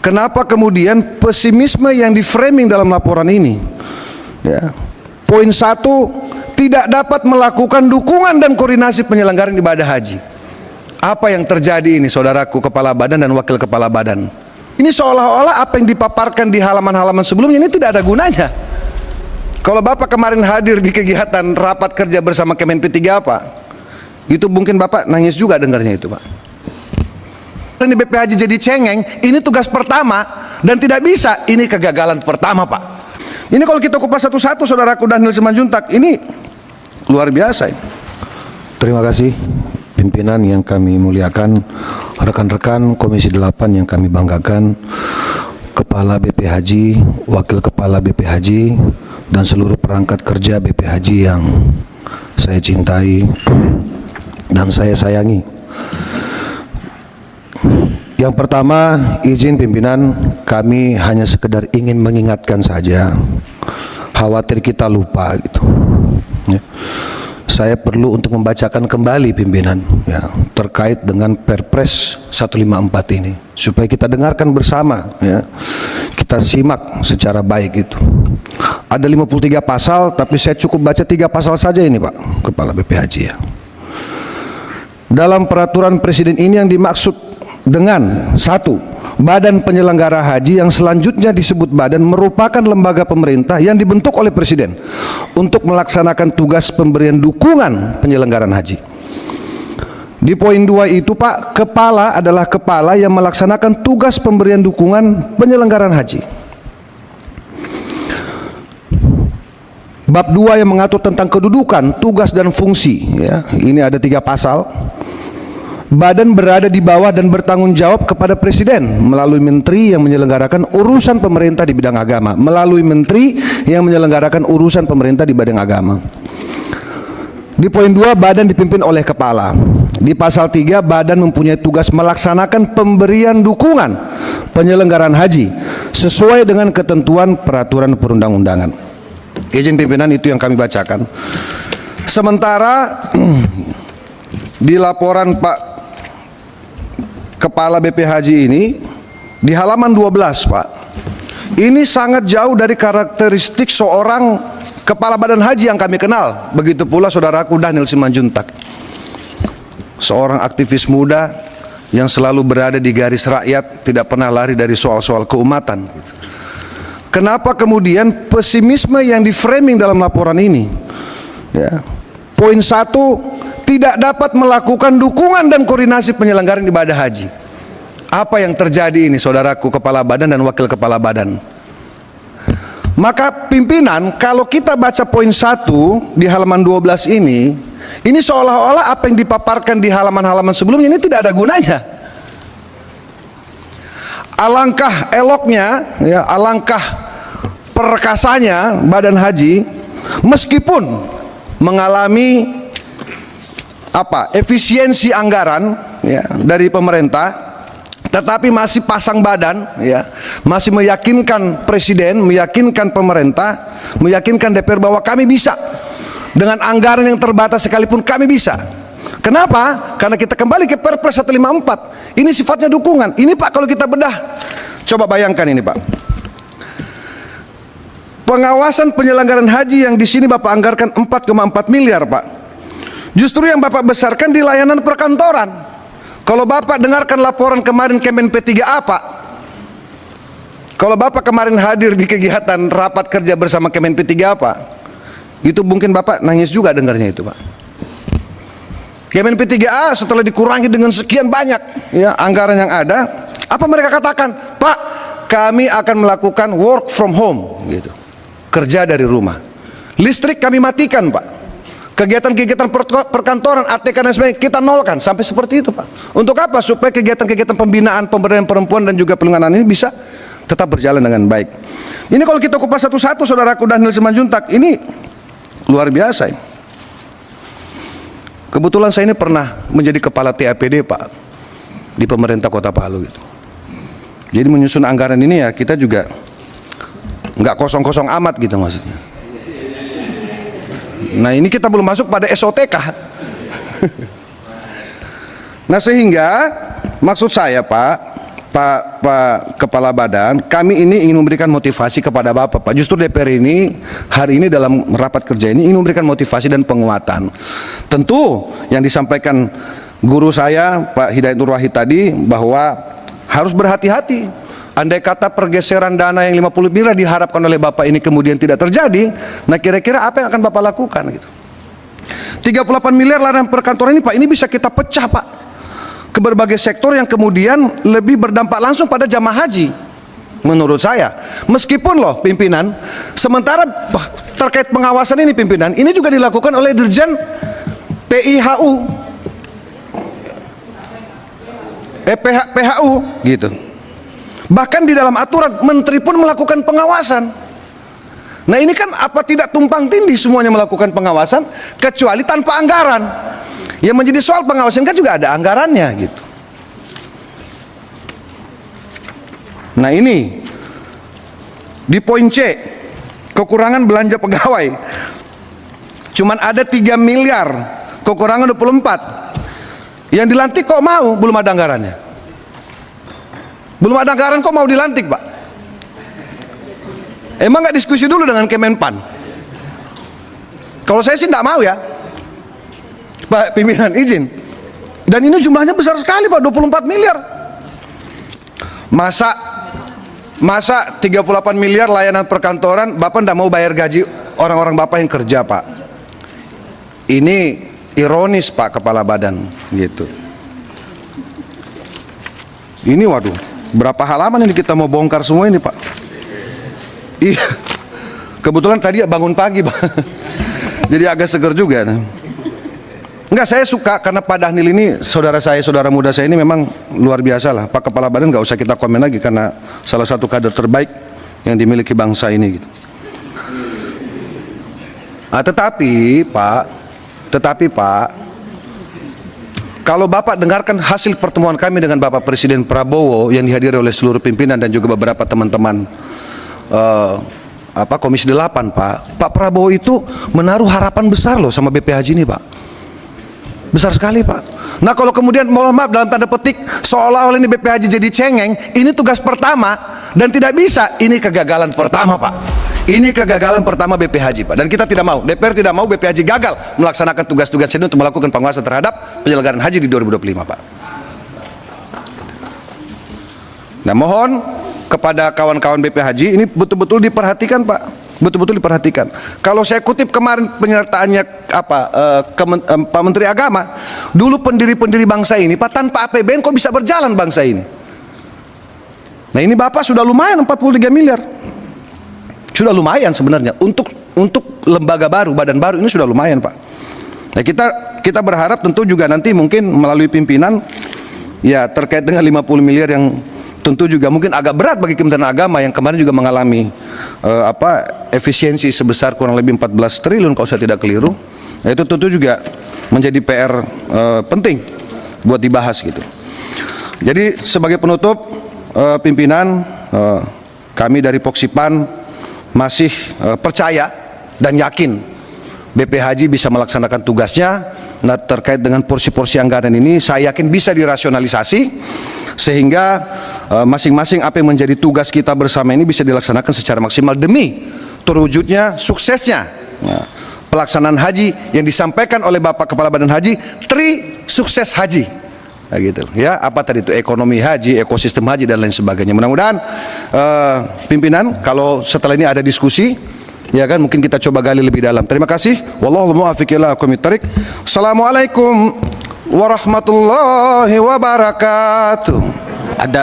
Kenapa kemudian pesimisme yang di-framing dalam laporan ini? Ya. Poin 1, tidak dapat melakukan dukungan dan koordinasi penyelenggaraan ibadah haji. Apa yang terjadi ini, saudaraku kepala badan dan wakil kepala badan? Ini seolah-olah apa yang dipaparkan di halaman-halaman sebelumnya ini tidak ada gunanya. Kalau Bapak kemarin hadir di kegiatan rapat kerja bersama Kemen P3 Pak, itu mungkin Bapak nangis juga dengarnya itu Pak. Ini BP Haji jadi cengeng, ini tugas pertama dan tidak bisa, ini kegagalan pertama Pak. Ini kalau kita kupas satu-satu saudaraku Daniel Simanjuntak, ini luar biasa ini. Terima kasih pimpinan yang kami muliakan, rekan-rekan Komisi 8 yang kami banggakan, Kepala BP Haji, Wakil Kepala BP Haji, dan seluruh perangkat kerja BP Haji yang saya cintai dan saya sayangi. Yang pertama, izin pimpinan, kami hanya sekedar ingin mengingatkan saja, khawatir kita lupa gitu. Ya. Saya perlu untuk membacakan kembali pimpinan ya, terkait dengan Perpres 154 ini supaya kita dengarkan bersama ya. Kita simak secara baik itu. Ada 53 pasal tapi saya cukup baca 3 pasal saja ini Pak Kepala BP Haji ya. Dalam peraturan presiden ini yang dimaksud dengan 1. Badan penyelenggara haji yang selanjutnya disebut badan merupakan lembaga pemerintah yang dibentuk oleh presiden untuk melaksanakan tugas pemberian dukungan penyelenggaraan haji. Di poin 2 itu Pak, kepala adalah kepala yang melaksanakan tugas pemberian dukungan penyelenggaraan haji. Bab 2 yang mengatur tentang kedudukan, tugas dan fungsi ya. Ini ada 3 pasal. Badan berada di bawah dan bertanggung jawab kepada presiden melalui menteri yang menyelenggarakan urusan pemerintah di bidang agama, melalui menteri yang menyelenggarakan urusan pemerintah di bidang agama. Di poin 2, badan dipimpin oleh kepala. Di pasal 3, badan mempunyai tugas melaksanakan pemberian dukungan penyelenggaraan haji sesuai dengan ketentuan peraturan perundang-undangan. Izin pimpinan, itu yang kami bacakan. Sementara di laporan Pak Kepala BP Haji ini di halaman 12 Pak, ini sangat jauh dari karakteristik seorang kepala badan haji yang kami kenal. Begitu pula saudaraku Daniel Simanjuntak, seorang aktivis muda yang selalu berada di garis rakyat, tidak pernah lari dari soal-soal keumatan. Kenapa kemudian pesimisme yang di-framing dalam laporan ini ya. Poin 1, tidak dapat melakukan dukungan dan koordinasi penyelenggaraan ibadah haji. Apa yang terjadi ini saudaraku kepala badan dan wakil kepala badan? Maka pimpinan, kalau kita baca poin 1 di halaman 12 ini seolah-olah apa yang dipaparkan di halaman-halaman sebelumnya ini tidak ada gunanya. Alangkah eloknya ya, alangkah perkasanya badan haji meskipun mengalami efisiensi anggaran ya, dari pemerintah, tetapi masih pasang badan ya, masih meyakinkan presiden, meyakinkan pemerintah, meyakinkan DPR bahwa kami bisa dengan anggaran yang terbatas sekalipun kami bisa. Kenapa? Karena kita kembali ke Perpres 154. Ini sifatnya dukungan. Ini Pak, kalau kita bedah, coba bayangkan ini Pak. Pengawasan penyelenggaraan haji yang di sini Bapak anggarkan 4,4 miliar Pak. Justru yang Bapak besarkan di layanan perkantoran. Kalau Bapak dengarkan laporan kemarin Kemen P3A Pak, kalau Bapak kemarin hadir di kegiatan rapat kerja bersama Kemen P3A Pak, itu mungkin Bapak nangis juga dengarnya itu Pak. Kemen P3A setelah dikurangi dengan sekian banyak ya anggaran yang ada, apa mereka katakan? Pak, kami akan melakukan work from home gitu, kerja dari rumah. Listrik kami matikan Pak. Kegiatan-kegiatan perkantoran, ATK dan sebagainya kita nolkan, sampai seperti itu Pak. Untuk apa? Supaya kegiatan-kegiatan pembinaan, pemberdayaan perempuan dan juga pelanggaran ini bisa tetap berjalan dengan baik. Ini kalau kita kupas satu-satu saudaraku Daniel Simanjuntak, ini luar biasa ini. Kebetulan saya ini pernah menjadi kepala TAPD Pak di pemerintah Kota Palu gitu. Jadi menyusun anggaran ini ya kita juga nggak kosong-kosong amat gitu maksudnya. Nah ini kita belum masuk pada SOTK. Nah sehingga maksud saya Pak, Pak Kepala Badan, kami ini ingin memberikan motivasi kepada Bapak, Pak. Justru DPR ini hari ini dalam rapat kerja ini ingin memberikan motivasi dan penguatan. Tentu yang disampaikan guru saya Pak Hidayat Nur Wahid tadi bahwa harus berhati-hati. Andai kata pergeseran dana yang 50 miliar diharapkan oleh Bapak ini kemudian tidak terjadi, nah kira-kira apa yang akan Bapak lakukan gitu. 38 miliar layanan perkantoran ini Pak, ini bisa kita pecah Pak ke berbagai sektor yang kemudian lebih berdampak langsung pada jamaah haji. Menurut saya, meskipun loh pimpinan, sementara terkait pengawasan ini pimpinan, ini juga dilakukan oleh Dirjen PIHU, PHU gitu. Bahkan di dalam aturan Menteri pun melakukan pengawasan. Nah ini kan apa tidak tumpang tindih semuanya melakukan pengawasan kecuali tanpa anggaran. Yang menjadi soal pengawasan kan juga ada anggarannya gitu. Nah ini di poin C, kekurangan belanja pegawai cuman ada 3 miliar, kekurangan 24. Yang dilantik kok mau, belum ada anggarannya. Belum ada anggaran kok mau dilantik Pak. Emang nggak diskusi dulu dengan Kemenpan? Kalau saya sih nggak mau ya Pak pimpinan, izin. Dan ini jumlahnya besar sekali Pak, 24 miliar. Masa 38 miliar layanan perkantoran Bapak nggak mau bayar gaji orang-orang Bapak yang kerja Pak. Ini ironis Pak Kepala Badan gitu. Ini waduh, berapa halaman ini kita mau bongkar semua ini Pak. Iya, kebetulan tadi bangun pagi Pak. Jadi agak seger juga. Enggak, saya suka karena Pak Dhanil ini saudara saya, saudara muda saya ini memang luar biasa lah. Pak Kepala Badan nggak usah kita komen lagi karena salah satu kader terbaik yang dimiliki bangsa ini gitu. Tetapi Pak, kalau Bapak dengarkan hasil pertemuan kami dengan Bapak Presiden Prabowo yang dihadiri oleh seluruh pimpinan dan juga beberapa teman-teman Komisi 8 Pak Prabowo itu menaruh harapan besar loh sama BP Haji ini Pak. Besar sekali Pak. Nah kalau kemudian mohon maaf dalam tanda petik seolah-olah ini BP Haji jadi cengeng, ini tugas pertama dan tidak bisa, ini kegagalan pertama Pak. Ini kegagalan pertama BP Haji Pak. Dan kita tidak mau, DPR tidak mau BP Haji gagal melaksanakan tugas-tugas ini untuk melakukan pengawasan terhadap penyelenggaraan haji di 2025 Pak. Nah mohon kepada kawan-kawan BP Haji ini betul-betul diperhatikan Pak. Betul-betul diperhatikan. Kalau saya kutip kemarin penyertaannya Pak Menteri Agama, dulu pendiri-pendiri bangsa ini Pak, tanpa APBN kok bisa berjalan bangsa ini. Nah ini Bapak sudah lumayan 43 miliar. Sudah lumayan sebenarnya untuk lembaga baru, badan baru ini sudah lumayan Pak. Nah kita berharap tentu juga nanti mungkin melalui pimpinan ya terkait dengan 50 miliar yang tentu juga mungkin agak berat bagi Kementerian Agama yang kemarin juga mengalami efisiensi sebesar kurang lebih 14 triliun kalau saya tidak keliru. Nah, itu tentu juga menjadi PR penting buat dibahas gitu. Jadi sebagai penutup pimpinan kami dari Poksipan masih percaya dan yakin BP Haji bisa melaksanakan tugasnya. Nah terkait dengan porsi-porsi anggaran ini saya yakin bisa dirasionalisasi sehingga masing-masing apa yang menjadi tugas kita bersama ini bisa dilaksanakan secara maksimal demi terwujudnya suksesnya pelaksanaan haji yang disampaikan oleh Bapak Kepala Badan Haji, sukses haji. Nah, gitu ya, apa tadi itu ekonomi haji, ekosistem haji dan lain sebagainya. Mudah-mudahan pimpinan kalau setelah ini ada diskusi ya kan mungkin kita coba gali lebih dalam. Terima kasih. Wallahu muwaffiq ila aqwamit thariq. Assalamualaikum warahmatullahi wabarakatuh. Ada